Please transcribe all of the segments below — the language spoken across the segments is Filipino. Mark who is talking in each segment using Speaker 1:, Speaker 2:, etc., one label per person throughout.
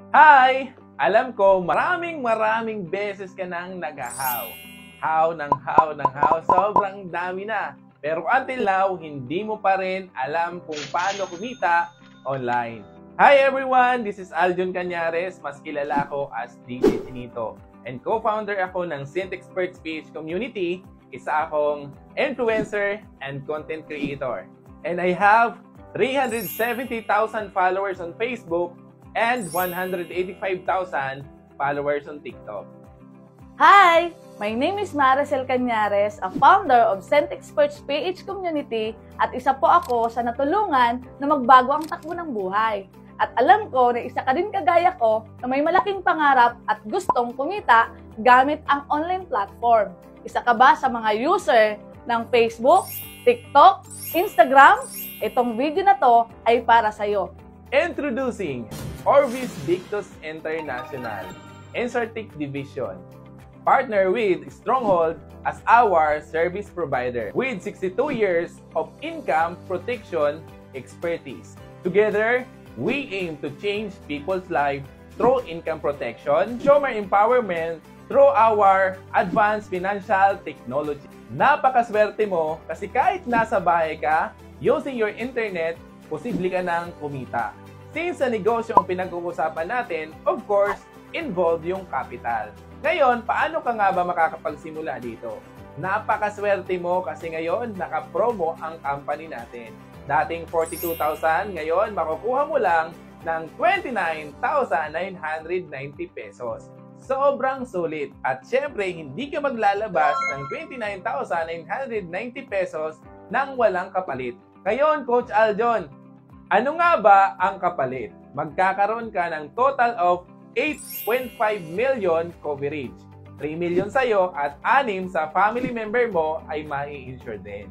Speaker 1: Hi! Alam ko, maraming beses ka nang nag-how. How ng how ng how, sobrang dami na. Pero until now, hindi mo pa rin alam kung paano kumita online. Hi everyone! This is Aljon Cañares, mas kilala ako as DJ Chinito. And co-founder ako ng Synthexperts PH Community, isa akong influencer and content creator. And I have 370,000 followers on Facebook and 185,000 followers on TikTok.
Speaker 2: Hi! My name is Maricel Cañares, a founder of Synthexperts PH Community at isa po ako sa natulungan na magbago ang takbo ng buhay. At alam ko na isa ka din kagaya ko na may malaking pangarap at gustong kumita gamit ang online platform. Isa ka ba sa mga user ng Facebook, TikTok, Instagram? Itong video na to ay para sa'yo.
Speaker 1: Introducing Orbis Victus International, Insertic Division. Partner with Stronghold as our service provider with 62 years of income protection expertise. Together, we aim to change people's lives through income protection, consumer empowerment through our advanced financial technology. Napakaswerte mo kasi kahit nasa bahay ka, using your internet, posible ka nang kumita. Since sa negosyo ang pinag-uusapan natin, of course, involved yung capital. Ngayon, paano ka nga ba makakapagsimula dito? Napakaswerte mo kasi ngayon, naka-promo ang company natin. Dating 42,000, ngayon makukuha mo lang ng 29,990 pesos. Sobrang sulit. At syempre, hindi ka maglalabas ng 29,990 pesos nang walang kapalit. Ngayon, Coach Aljon, ano nga ba ang kapalit? Magkakaroon ka ng total of 8.5 million coverage. 3 million sa'yo at 6 sa family member mo ay mai-insure din.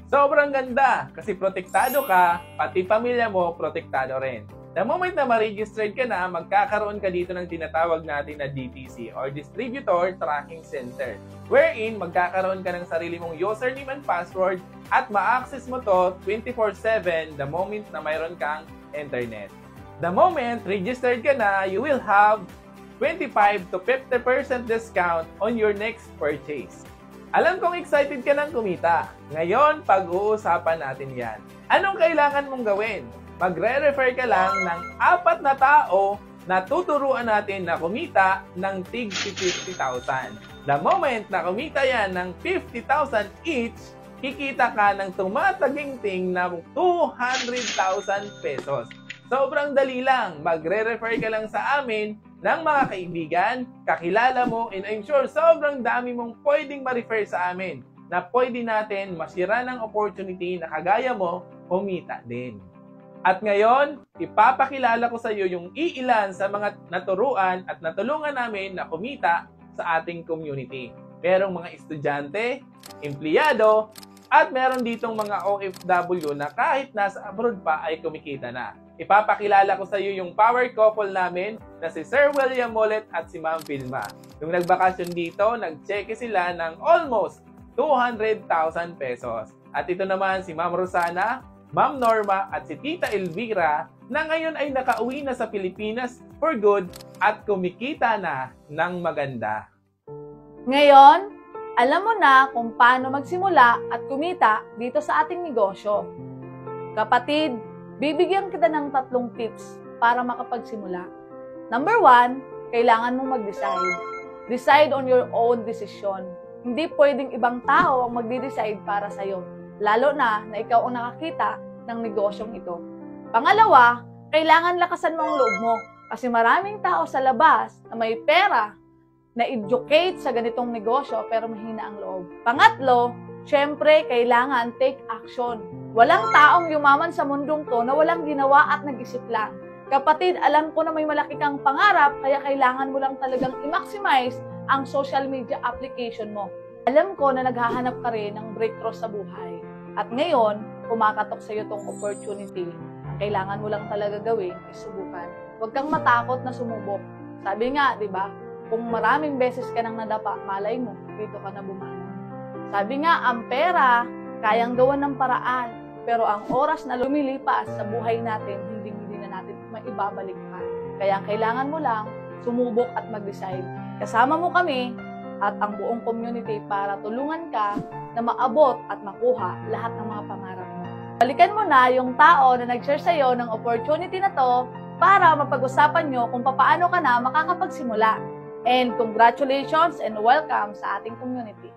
Speaker 1: Sobrang ganda kasi protektado ka, pati pamilya mo protektado rin. The moment na ma-registered ka na, magkakaroon ka dito ng tinatawag natin na DTC or Distributor Tracking Center, wherein magkakaroon ka ng sarili mong username and password at ma-access mo to 24/7 the moment na mayroon kang internet. The moment registered ka na, you will have 25 to 50% discount on your next purchase. Alam kong excited ka ng kumita. Ngayon, pag-uusapan natin yan. Anong kailangan mong gawin? Magre-refer ka lang ng 4 na tao na tuturuan natin na kumita ng tig 50,000. The moment na kumita yan ng 50,000 each, kikita ka ng tumataginting na 200,000 pesos. Sobrang dali lang. Magre-refer ka lang sa amin ng mga kaibigan, kakilala mo, and I'm sure sobrang dami mong pwedeng ma-refer sa amin na pwede natin masira ng opportunity na kagaya mo, kumita din. At ngayon, ipapakilala ko sa iyo yung iilan sa mga naturuan at natulungan namin na kumita sa ating community. Merong mga estudyante, empleyado, at meron ditong mga OFW na kahit nasa abroad pa ay kumikita na. Ipapakilala ko sa iyo yung power couple namin na si Sir William Molet at si Ma'am Vilma. Nung nagbakasyon dito, nag-cheque sila ng almost 200,000 pesos. At ito naman si Ma'am Rosana, Ma'am Norma at si Tita Elvira na ngayon ay nakauwi na sa Pilipinas for good at kumikita na ng maganda.
Speaker 2: Ngayon, alam mo na kung paano magsimula at kumita dito sa ating negosyo. Kapatid, bibigyan kita ng 3 tips para makapagsimula. Number 1, kailangan mong mag-decide. Decide on your own decision. Hindi pwedeng ibang tao ang magde-decide para sa'yo, lalo na ikaw ang nakakita ng negosyong ito. Pangalawa, kailangan lakasan mo ang loob mo kasi maraming tao sa labas na may pera na educate sa ganitong negosyo pero mahina ang loob. Pangatlo, syempre, kailangan take action. Walang taong yumaman sa mundong to na walang ginawa at nag-isip lang. Kapatid, alam ko na may malaki kang pangarap kaya kailangan mo lang talagang i-maximize ang social media application mo. Alam ko na naghahanap ka rin ng breakthrough sa buhay. At ngayon, kumakatok sa iyo tong opportunity. Ang kailangan mo lang talaga gawin is subukan. Huwag kang matakot na sumubok. Sabi nga, di ba? Kung maraming beses ka nang nadapa, malay mo, dito ka na bumangon. Sabi nga, ang pera, kayang gawan ng paraan. Pero ang oras na lumilipas sa buhay natin, hindi na natin maibabalik pa. Kaya kailangan mo lang sumubok at mag-decide. Kasama mo kami at ang buong community para tulungan ka na maabot at makuha lahat ng mga pangarap mo. Balikan mo na yung tao na nag-share sa'yo ng opportunity na to para mapag-usapan nyo kung paano ka na makakapagsimula. And congratulations and welcome sa ating community.